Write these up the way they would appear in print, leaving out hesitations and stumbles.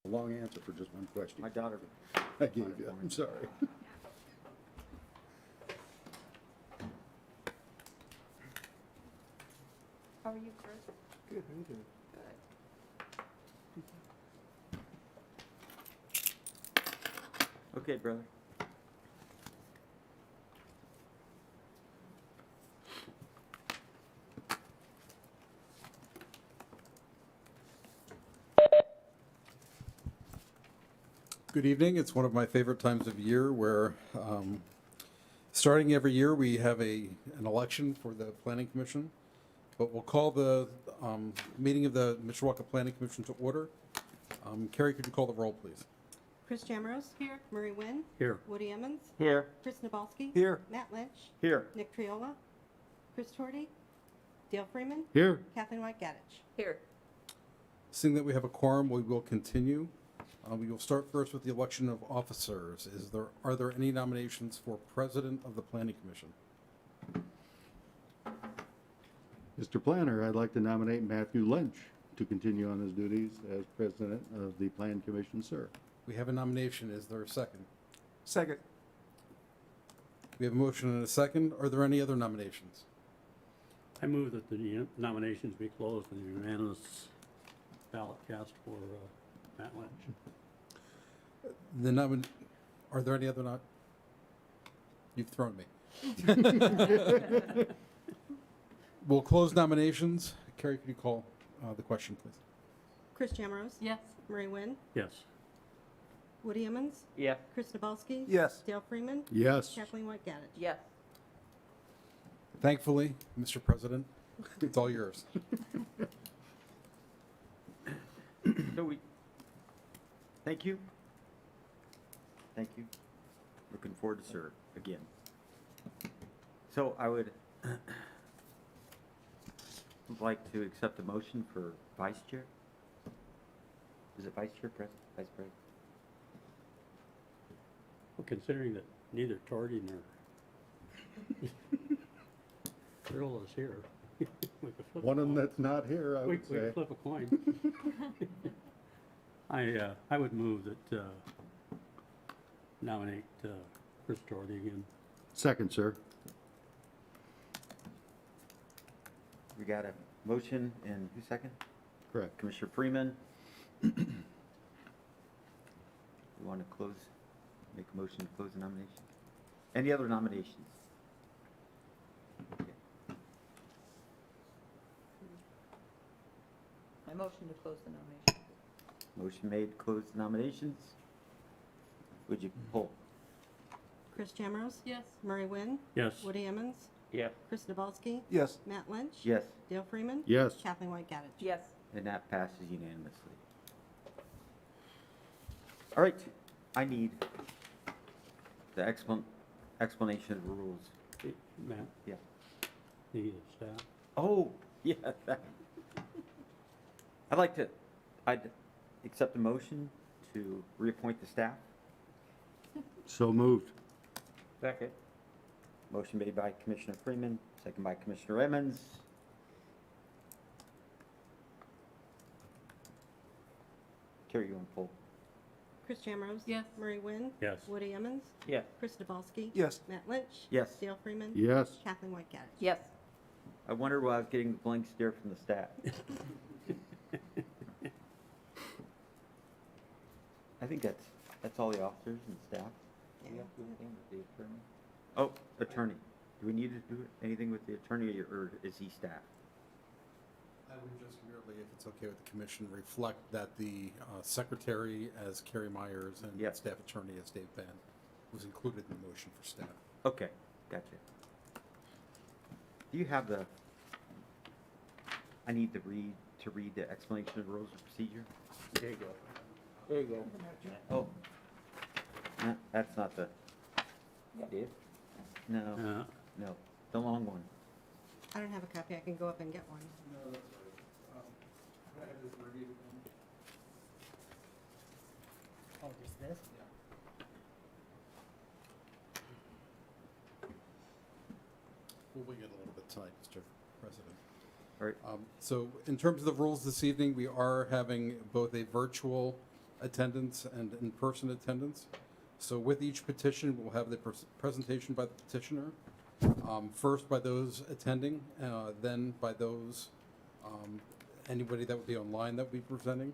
A long answer for just one question. My daughter. I gave you, I'm sorry. How are you, Chris? Good, how you doing? Good. Okay, brother. Good evening. It's one of my favorite times of year where, starting every year, we have an election for the Planning Commission. But we'll call the meeting of the Mishawaka Planning Commission to order. Carrie, could you call the roll, please? Chris Jamrose. Here. Murray Wynn. Here. Woody Emmons. Here. Chris Nabalski. Here. Matt Lynch. Here. Nick Triola. Chris Torty. Dale Freeman. Here. Kathleen White-Gaddich. Here. Seeing that we have a quorum, we will continue. We will start first with the election of officers. Are there any nominations for President of the Planning Commission? Mr. Planner, I'd like to nominate Matthew Lynch to continue on his duties as President of the Plan Commission, sir. We have a nomination. Is there a second? Second. We have a motion and a second. Are there any other nominations? I move that the nominations be closed and unanimous ballot cast for Matt Lynch. Are there any other You've thrown me. We'll close nominations. Carrie, could you call the question, please? Chris Jamrose. Yes. Murray Wynn. Yes. Woody Emmons. Yeah. Chris Nabalski. Yes. Dale Freeman. Yes. Kathleen White-Gaddich. Yes. Thankfully, Mr. President, it's all yours. So thank you. Thank you. Looking forward to serve again. So I would like to accept a motion for vice chair. Is it vice chair, president, vice president? Well, considering that neither Torty nor Earl is here, we could flip One a of them coin. that's not here, I We would we say. could flip a coin. I would move that nominate Chris Torty again. Second, sir. We got a motion and who's second? Correct. Commissioner Freeman. We want to make a motion to close the nomination. Any other nominations? Okay. I motion to close the nomination. Motion made, to close the nominations. Would you poll? Chris Jamrose. Yes. Murray Wynn. Yes. Woody Emmons. Yeah. Chris Nabalski. Yes. Matt Lynch. Yes, Dale Freeman. Yes. Kathleen White-Gaddich. Yes. and that passes unanimously. All right, I need the explanation of the rules. Hey, Matt, Yeah. the staff. Oh, yeah. I'd accept a motion to reappoint the staff. So moved. Second. Motion made by Commissioner Freeman, second by Commissioner Emmons. Carry you on poll. Chris Jamrose. Yes. Murray Wynn. Yes. Woody Emmons. Yeah. Chris Nabalski. Yes. Matt Lynch. Yes. Dale Freeman. Yes. Kathleen White-Gaddich. Yes. I wonder why I was getting the blank stare from the staff. I think that's all the officers and staff. Do we have to do anything with the attorney? Oh, attorney. Do we need to do anything with the attorney or is he staff? I would just merely, if it's okay with the commission, reflect that the secretary as Carrie Myers and Yep. staff attorney as Dave Van was included in the motion for staff. Okay, gotcha. Do you have I need to read the explanation of rules of procedure? There you go. There you go. Oh. No, that's not the. Dave? No, Uh, no, the long one. I don't have a copy. I can go up and get one. No, that's right. Can I have this reviewed again? Oh, just this? We'll wing it a little bit tonight, Mr. President. All right. So in terms of the rules this evening, we are having both a virtual attendance and in-person attendance. So with each petition, we'll have the presentation by the petitioner, first by those attending, then by those, anybody that would be online that would be presenting.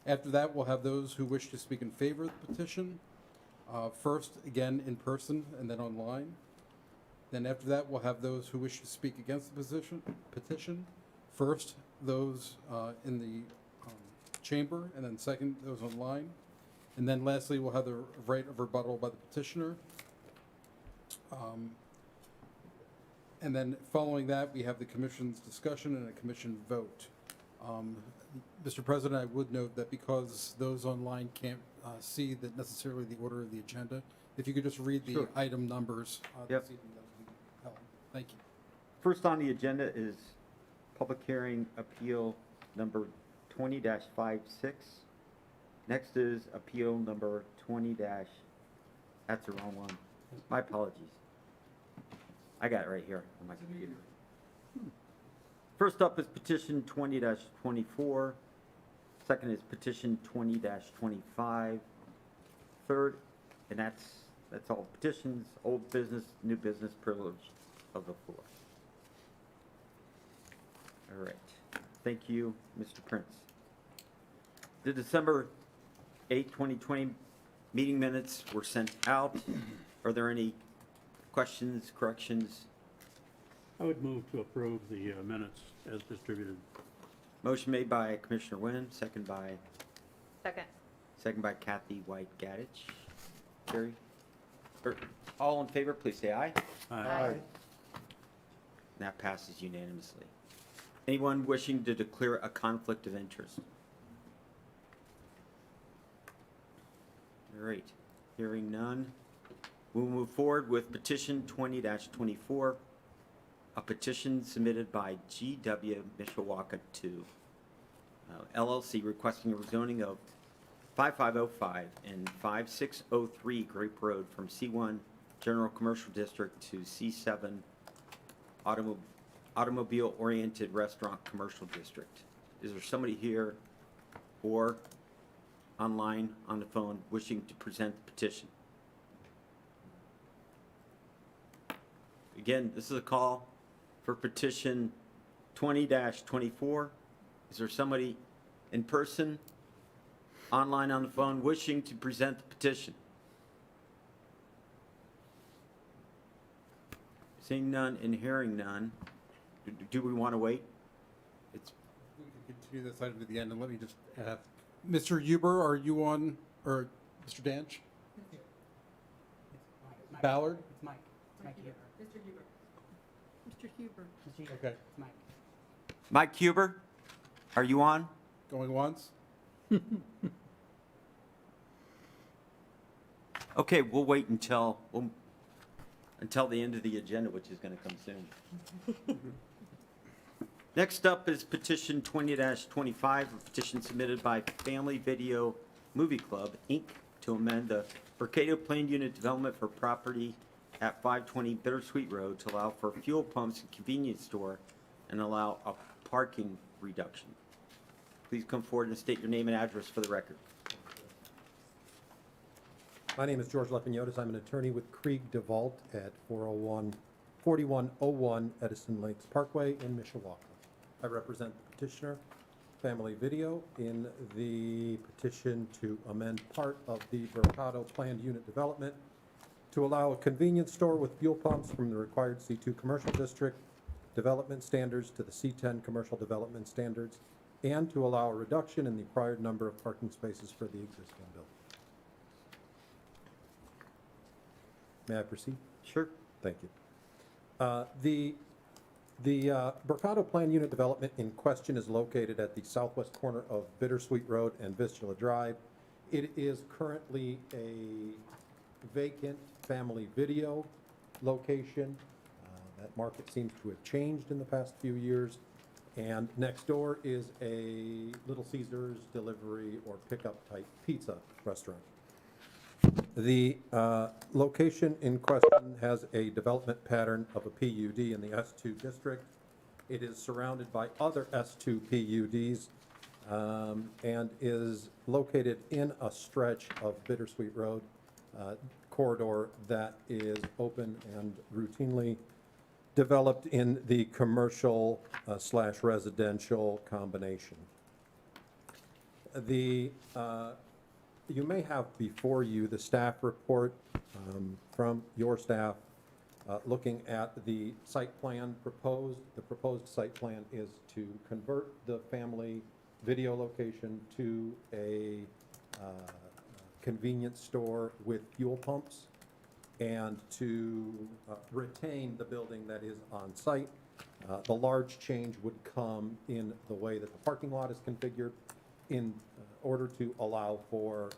After that, we'll have those who wish to speak in favor of the petition, first, again, in person, and then online. Then after that, we'll have those who wish to speak against the petition, first, those in the chamber, and then second, those online. And then lastly, we'll have the right of rebuttal by the petitioner. And then following that, we have the commission's discussion and a commission vote. Mr. President, I would note that because those online can't see that necessarily the order of the agenda, if you could just read the Sure. item numbers Yep. this evening, that would be helpful. Thank you. First on the agenda is public hearing appeal number 20-56. Next is appeal number 20- that's the wrong one. My apologies. I got it right here on my computer. First up is petition 20-24. Second is petition 20-25. Third, and that's all petitions, old business, new business, privilege of the floor. All right. Thank you, Mr. Prince. The December 8, 2020 meeting minutes were sent out. Are there any questions, corrections? I would move to approve the minutes as distributed. Motion made by Commissioner Wynn, second by Second. Kathy White Gaddich. Carrie? All in favor, please say aye. Aye. And that passes unanimously. Anyone wishing to declare a conflict of interest? All right, hearing none. We'll move forward with petition 20-24, a petition submitted by GW Mishawaka 2 LLC requesting a rezoning of 5505 and 5603 Grape Road from C1 General Commercial District to C7 Automobile-Oriented Restaurant Commercial District. Is there somebody here or online, on the phone, wishing to present the petition? Again, this is a call for petition 20-24. Is there somebody in person, online, on the phone, wishing to present the petition? Seeing none and hearing none, do we want to wait? It's We can continue this item to the end, and let me just ask, Mr. Huber, are you on, or Mr. Danch? Mike. Ballard? It's Mike. It's Mike Huber. Mr. Huber. Mr. Huber. Okay, It's Mike. Mike Huber, are you on? going once? Okay, we'll wait until the end of the agenda, which is going to come soon. Next up is petition 20-25, a petition submitted by Family Video Movie Club, Inc., to amend the Mercado Planned Unit Development for property at 520 Bittersweet Road to allow for fuel pumps and convenience store and allow a parking reduction. Please come forward and state your name and address for the record. My name is George Lepignotis. I'm an attorney with Krieg DeVault at 4101 Edison Lakes Parkway in Mishawaka. I represent the petitioner, Family Video, in the petition to amend part of the Mercado Planned Unit Development to allow a convenience store with fuel pumps from the required C2 Commercial District Development Standards to the C10 Commercial Development Standards, and to allow a reduction in the required number of parking spaces for the existing building. May I proceed? Sure. Thank you. The Mercado Plan Unit Development in question is located at the southwest corner of Bittersweet Road and Vistula Drive. It is currently a vacant Family Video location. That market seems to have changed in the past few years. And next door is a Little Caesars delivery or pickup type pizza restaurant. The location in question has a development pattern of a PUD in the S2 district. It is surrounded by other S2 PUDs and is located in a stretch of Bittersweet Road corridor that is open and routinely developed in the commercial slash residential combination. You may have before you the staff report from your staff looking at the site plan proposed. The proposed site plan is to convert the family video location to a convenience store with fuel pumps and to retain the building that is on site. The large change would come in the way that the parking lot is configured in order to allow for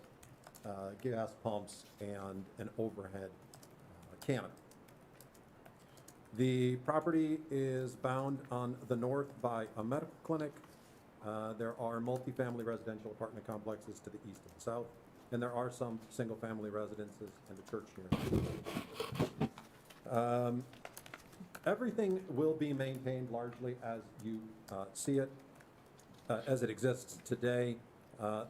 gas pumps and an overhead canopy. The property is bound on the north by a medical clinic. There are multifamily residential apartment complexes to the east and south, and there are some single-family residences and a church here. Everything will be maintained largely as you see it, as it exists today.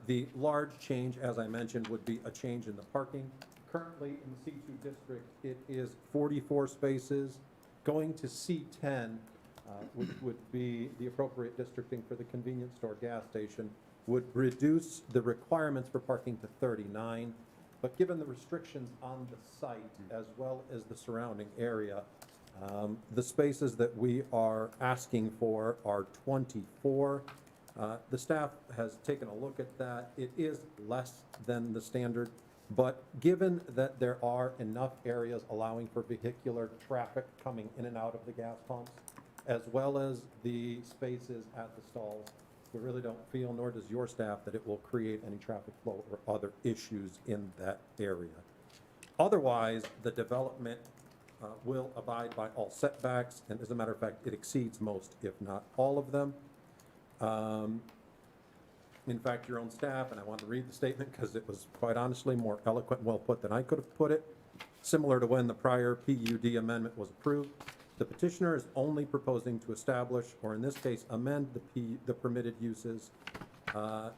The large change, as I mentioned, would be a change in the parking. Currently, in the C2 district, it is 44 spaces. Going to C10, which would be the appropriate districting for the convenience store gas station, would reduce the requirements for parking to 39. But given the restrictions on the site as well as the surrounding area, the spaces that we are asking for are 24. The staff has taken a look at that. It is less than the standard, but given that there are enough areas allowing for vehicular traffic coming in and out of the gas pumps, as well as the spaces at the stalls, we really don't feel, nor does your staff, that it will create any traffic flow or other issues in that area. Otherwise, the development will abide by all setbacks, and as a matter of fact, it exceeds most, if not all of them. In fact, your own staff, and I want to read the statement because it was quite honestly more eloquent and well put than I could have put it. Similar to when the prior PUD amendment was approved, the petitioner is only proposing to establish, or in this case, amend the permitted uses,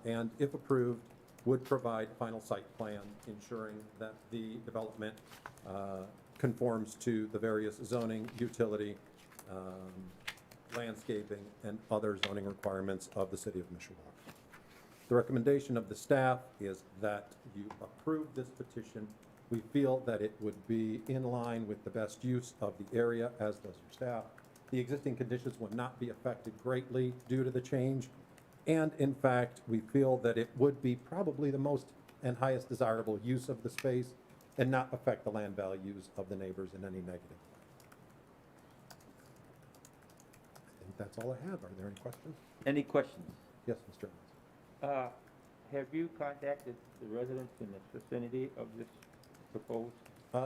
and if approved, would provide final site plan ensuring that the development conforms to the various zoning, utility, landscaping, and other zoning requirements of the city of Mishawaka. The recommendation of the staff is that you approve this petition. We feel that it would be in line with the best use of the area, as does your staff. The existing conditions would not be affected greatly due to the change, and in fact, we feel that it would be probably the most and highest desirable use of the space and not affect the land values of the neighbors in any negative way. I think that's all I have. Are there any questions? Any questions? Yes, Mr. Evans. Have you contacted the residents in the vicinity of this proposed?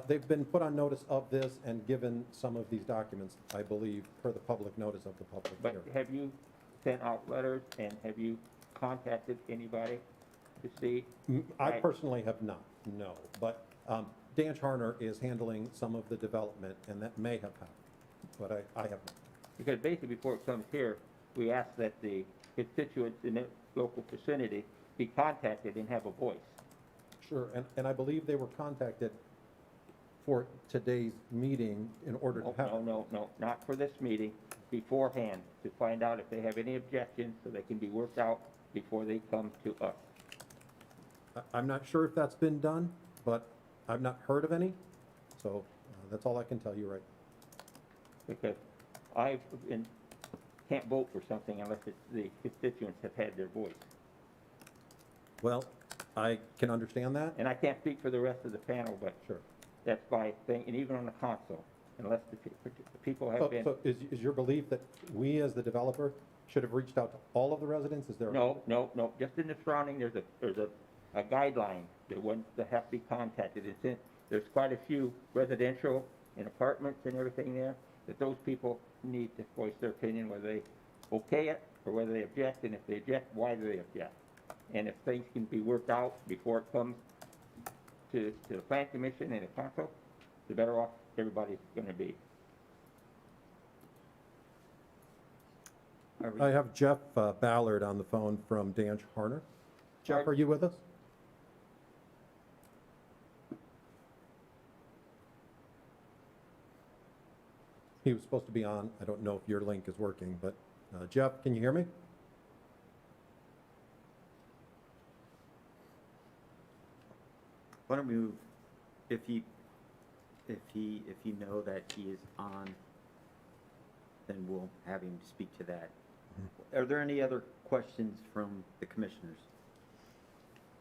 They've been put on notice of this and given some of these documents, I believe, per the public notice of the public But hearing. have you sent out letters and have you contacted anybody to see? I Right. personally have not, no. But Dan Charner is handling some of the development, and that may have happened, but I have not. Because basically before it comes here, we ask that the constituents in the local vicinity be contacted and have a voice. Sure, and I believe they were contacted for today's meeting in order to have. No, not for this meeting, beforehand, to find out if they have any objections so they can be worked out before they come to us. I'm not sure if that's been done, but I've not heard of any, so that's all I can tell you right now. Because can't vote for something unless the constituents have had their voice. Well, I can understand that. And I can't speak for the rest of the panel, but Sure. that's my thing, and even on the council, unless the people have been. So is your belief that we, as the developer, should have reached out to all of the residents? Is there? No, just in the surrounding, there's a guideline that ones that have to be contacted. And since there's quite a few residential and apartments and everything there, that those people need to voice their opinion, whether they okay it or whether they object, and if they object, why do they object? And if things can be worked out before it comes to the plan commission and the council, the better off everybody's gonna be. Are we- I have Jeff Ballard on the phone from Danch Harner. Jeff, are you with us? He was supposed to be on. I don't know if your link is working, but Jeff, can you hear me? Why don't we move, if you know that he is on, then we'll have him speak to that. Are there any other questions from the commissioners?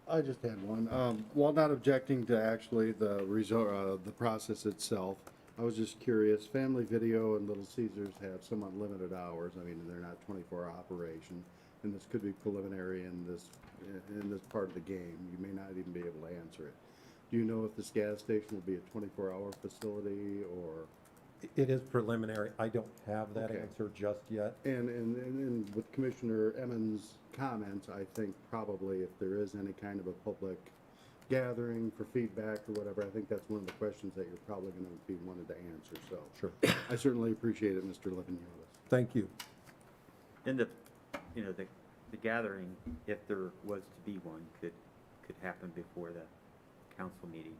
I just had one. While not objecting to actually the process itself, I was just curious, Family Video and Little Caesars have somewhat limited hours. I mean, they're not 24-hour operation, and this could be preliminary in this part of the game. You may not even be able to answer it. Do you know if this gas station will be a 24-hour facility or? It is preliminary. I don't have that Okay. answer just yet. And with Commissioner Emmons' comments, I think probably if there is any kind of a public gathering for feedback or whatever, I think that's one of the questions that you're probably going to be wanted to answer. So Sure. I certainly appreciate it, Mr. Liviniotis. Thank you. And the gathering, if there was to be one, could happen before the council meeting.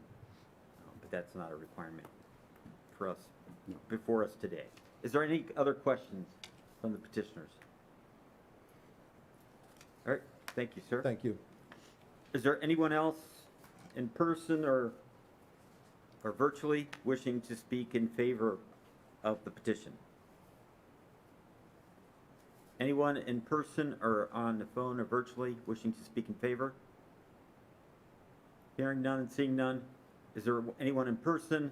But that's not a requirement for us, No. before us today. Is there any other questions from the petitioners? All right, thank you, sir. Thank you. Is there anyone else in person or virtually wishing to speak in favor of the petition? Anyone in person or on the phone or virtually wishing to speak in favor? Hearing none and seeing none, is there anyone in person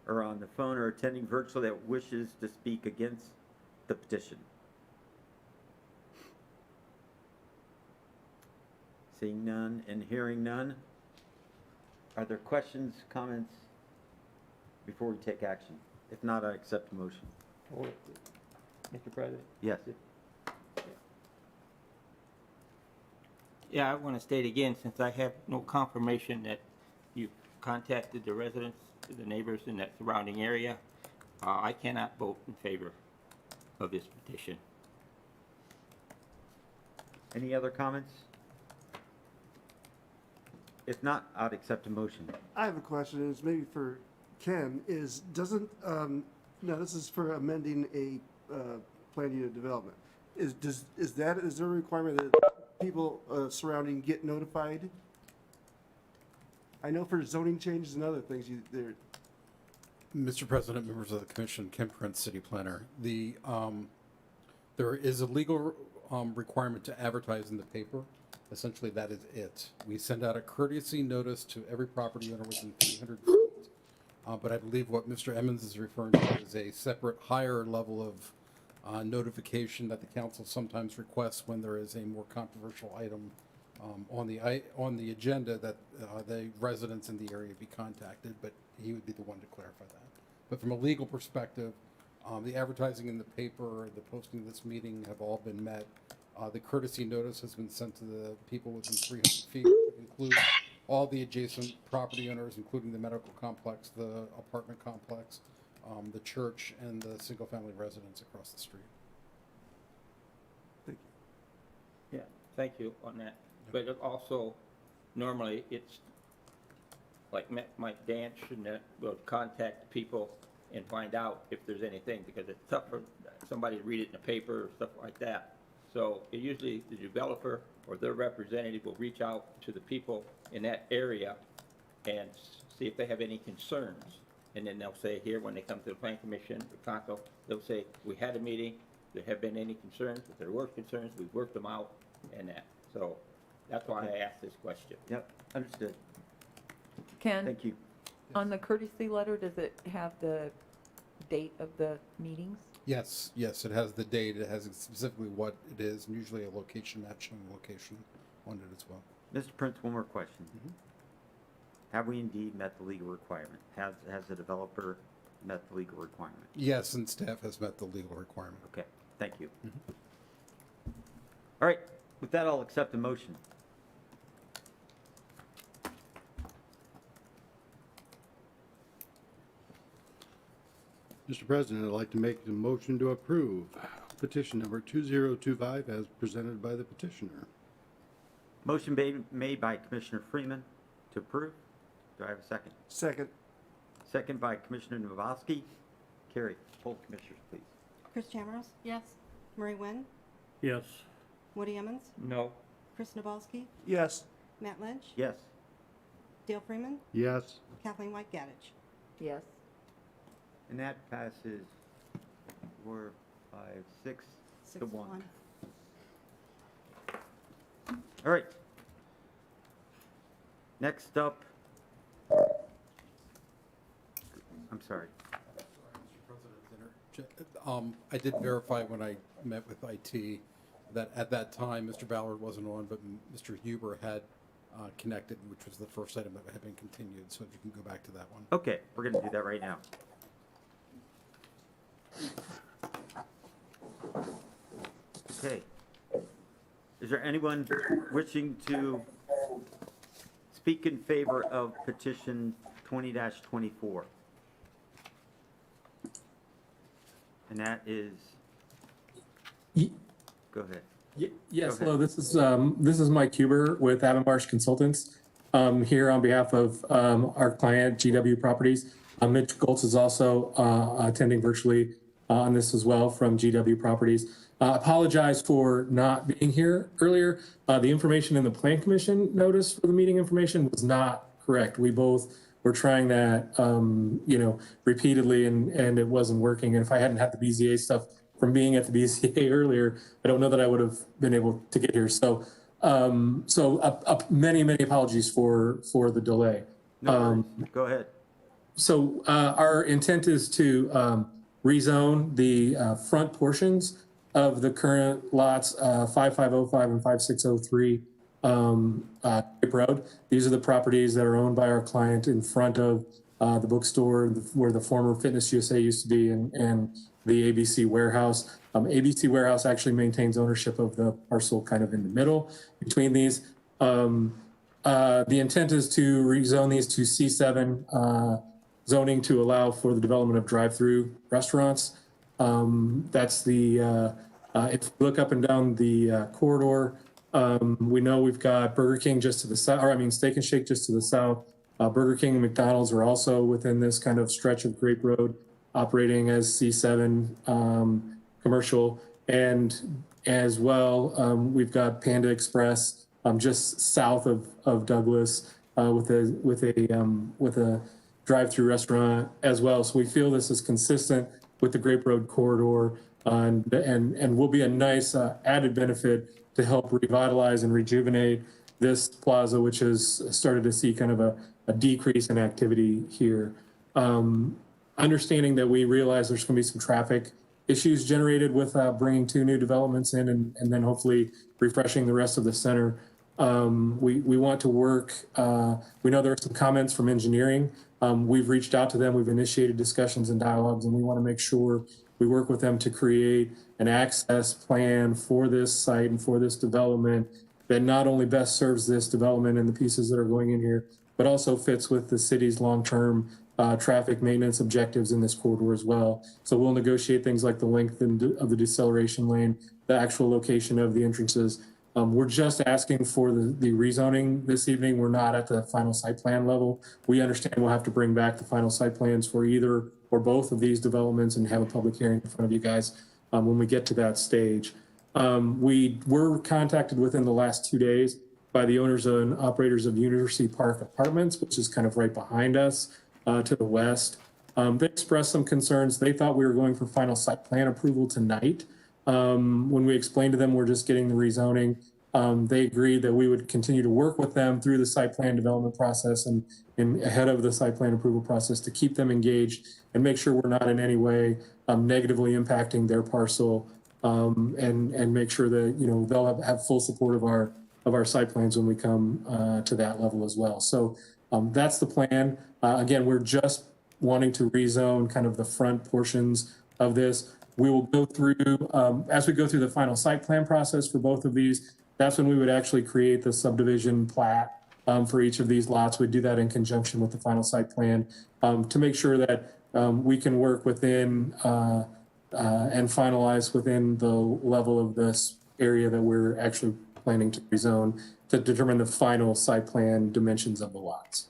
or on the phone or attending virtually that wishes to speak against the petition? Seeing none and hearing none, are there questions, comments before we take action? If not, I accept the motion. Mr. President? Yes. Yeah, I want to state again, since I have no confirmation that you've contacted the residents, the neighbors in that surrounding area, I cannot vote in favor of this petition. Any other comments? If not, I'd accept a motion. I have a question, and it's maybe for Ken, no, this is for amending a plan unit development. Is there a requirement that people surrounding get notified? I know for zoning changes and other things, Mr. President, members of the commission, Ken Prince, city planner. There is a legal requirement to advertise in the paper. Essentially, that is it. We send out a courtesy notice to every property owner within 300 feet. But I believe what Mr. Emmons is referring to is a separate higher level of notification that the council sometimes requests when there is a more controversial item on the agenda, that the residents in the area be contacted, but he would be the one to clarify that. But from a legal perspective, the advertising in the paper, the posting of this meeting have all been met. The courtesy notice has been sent to the people within 300 feet, which include all the adjacent property owners, including the medical complex, the apartment complex, the church, and the single-family residents across the street. Yeah, thank you on that. But it also, normally, it's like Mike Danch and that will contact people and find out if there's anything, because it's tough for somebody to read it in the paper or stuff like that. So usually the developer or their representative will reach out to the people in that area and see if they have any concerns. And then they'll say here, when they come to the plan commission, the council, they'll say, we had a meeting, there have been any concerns, if there were concerns, we worked them out and that. So that's why I asked this question. Yep, understood. Ken, Thank you. on the courtesy letter, does it have the date of the meetings? Yes, it has the date, it has specifically what it is, and usually a location, matching location on it as well. Mr. Prince, one more question. Have we indeed met the legal requirement? Has the developer met the legal requirement? Yes, and staff has met the legal requirement. Okay, thank you. All right, with that, I'll accept the motion. Mr. President, I'd like to make the motion to approve petition number 2025 as presented by the petitioner. Motion made by Commissioner Freeman to approve. Do I have a second? Second. Second by Commissioner Novosky. Carrie, poll the commissioners, please. Chris Chamorros, Yes. Murray Wynn, Yes. Woody Emmons, No. Chris Nabowski, Yes. Matt Lynch, Yes. Dale Freeman, Yes. Kathleen White Gaddich. Yes. And that passes 4, 5, 6 to 1. All right. Next up, I'm sorry. I did verify when I met with IT that at that time, Mr. Ballard wasn't on, but Mr. Huber had connected, which was the first item that had been continued, so if you can go back to that one. Okay, we're going to do that right now. Okay. Is there anyone wishing to speak in favor of petition 20-24? And that is, go ahead. Yes, Go hello, this is Mike Huber with Avonmarsh Consultants. Here on behalf of our client, GW Properties. Mitch Goltz is also attending virtually on this as well from GW Properties. Apologize for not being here earlier. The information in the Plan Commission notice for the meeting information was not correct. We both were trying that, repeatedly, and it wasn't working. And if I hadn't had the BZA stuff from being at the BZA earlier, I don't know that I would have been able to get here. So, many apologies for the delay. No worries. Go ahead. So our intent is to rezone the front portions of the current lots 5505 and 5603 Cape Road. These are the properties that are owned by our client in front of the bookstore where the former Fitness USA used to be, and the ABC warehouse. ABC warehouse actually maintains ownership of the parcel kind of in the middle between these. The intent is to rezone these to C7 zoning to allow for the development of drive-through restaurants. That's the, if you look up and down the corridor, we know we've got Burger King just to the south, Steak and Shake just to the south. Burger King and McDonald's are also within this kind of stretch of Grape Road, operating as C7 commercial. And as well, we've got Panda Express just south of Douglas with a drive-through restaurant as well. So we feel this is consistent with the Grape Road corridor and will be a nice added benefit to help revitalize and rejuvenate this plaza, which has started to see kind of a decrease in activity here. Understanding that we realize there's going to be some traffic issues generated with bringing 2 new developments in and then hopefully refreshing the rest of the center. We want to work, we know there are some comments from engineering. We've reached out to them, we've initiated discussions and dialogues, and we want to make sure we work with them to create an access plan for this site and for this development that not only best serves this development and the pieces that are going in here, but also fits with the city's long-term traffic maintenance objectives in this corridor as well. So we'll negotiate things like the length of the deceleration lane, the actual location of the entrances. We're just asking for the rezoning this evening. We're not at the final site plan level. We understand we'll have to bring back the final site plans for either or both of these developments and have a public hearing in front of you guys when we get to that stage. We were contacted within the last 2 days by the owners and operators of University Park Apartments, which is kind of right behind us to the west. They expressed some concerns. They thought we were going for final site plan approval tonight. When we explained to them we're just getting the rezoning, they agreed that we would continue to work with them through the site plan development process and ahead of the site plan approval process to keep them engaged and make sure we're not in any way negatively impacting their parcel and make sure that they'll have full support of our site plans when we come to that level as well. So that's the plan. Again, we're just wanting to rezone kind of the front portions of this. We will go through, as we go through the final site plan process for both of these, that's when we would actually create the subdivision plat for each of these lots. We'd do that in conjunction with the final site plan to make sure that we can work within and finalized within the level of this area that we're actually planning to rezone to determine the final site plan dimensions of the lots.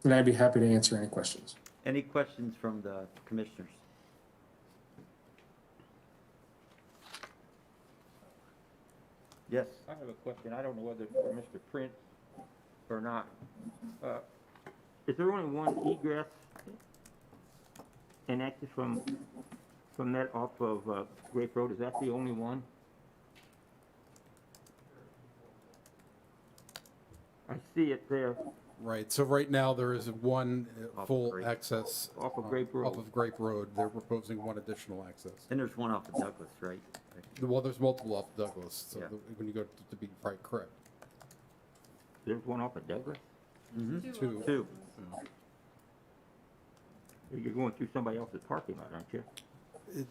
And I'd be happy to answer any questions. Any questions from the commissioners? Yes, I have a question. I don't know whether it's for Mr. Prince or not. Is there only one egress and exit from that off of Grape Road? Is that the only one? I see it there. Right, so right now there is one Off of full Grape. access. Off of Grape Road. Off of Grape Road. They're proposing one additional access. and there's one off of Douglas, right? Well, there's multiple off Douglas, so Yeah. when you go to be right, correct. There's one off of Douglas? Two. Two. You're going through somebody else's parking lot, aren't you?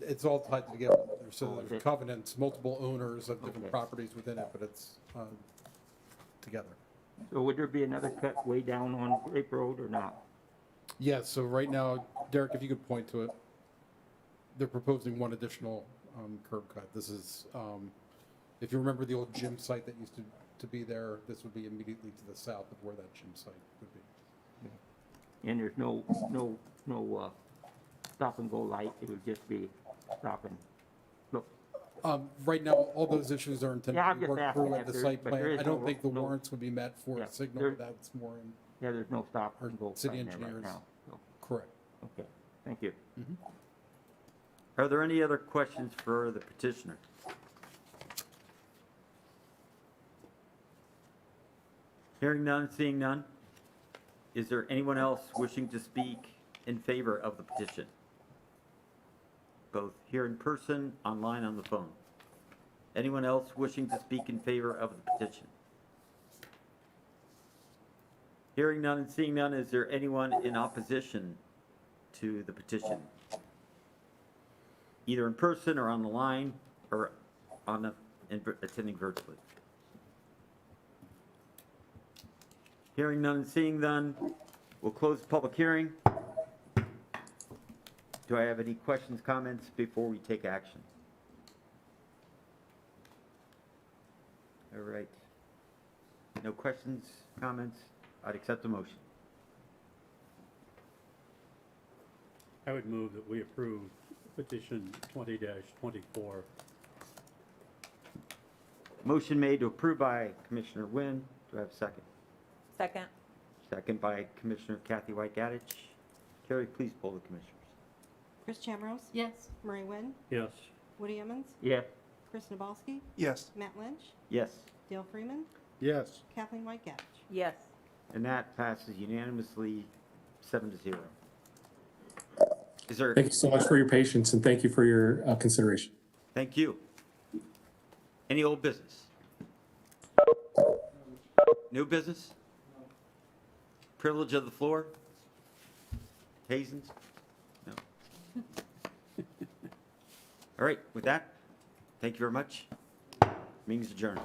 It's all tied together. So Oh, is there's it? covenants, multiple owners of different Okay. properties within it, but it's together. So would there be another cut way down on Grape Road or not? Yeah, so right now, Derek, if you could point to it, they're proposing one additional curb cut. This is, if you remember the old gym site that used to be there, this would be immediately to the south of where that gym site would be. And there's no stop and go light, it would just be stop and look. Right now, all those issues are intended Yeah, I'm to be just worked asking through if at the there- site but there plan. is I don't no- think the no- warrants would be met for Yeah, a signal, there- but that's more in, Yeah, there's no stop Our and go city sign there right engineers. now. So, correct. okay, thank you. Are there any other questions for the petitioner? Hearing none, seeing none. Is there anyone else wishing to speak in favor of the petition? Both here in person, online, on the phone. Anyone else wishing to speak in favor of the petition? Hearing none and seeing none, is there anyone in opposition to the petition? Either in person or on the line or attending virtually. Hearing none and seeing none, we'll close the public hearing. Do I have any questions, comments before we take action? All right. No questions, comments? I'd accept the motion. I would move that we approve petition 20-24. Motion made to approve by Commissioner Wynn. Do I have a second? Second. Second by Commissioner Kathy White Gaddich. Carrie, please poll the commissioners. Chris Chamrose? Yes. Murray Wynn? Yes. Woody Emmons? Yes, Chris Nabalski? Yes. Matt Lynch? Yes, Dale Freeman? Yes. Kathleen White Gaddich? Yes. and that passes unanimously 7-0. Is there, Thank you so much for your patience and thank you for your consideration. thank you. Any old business? New business? Privilege of the floor? Hazens? No. All right, with that, thank you very much. Meeting's adjourned.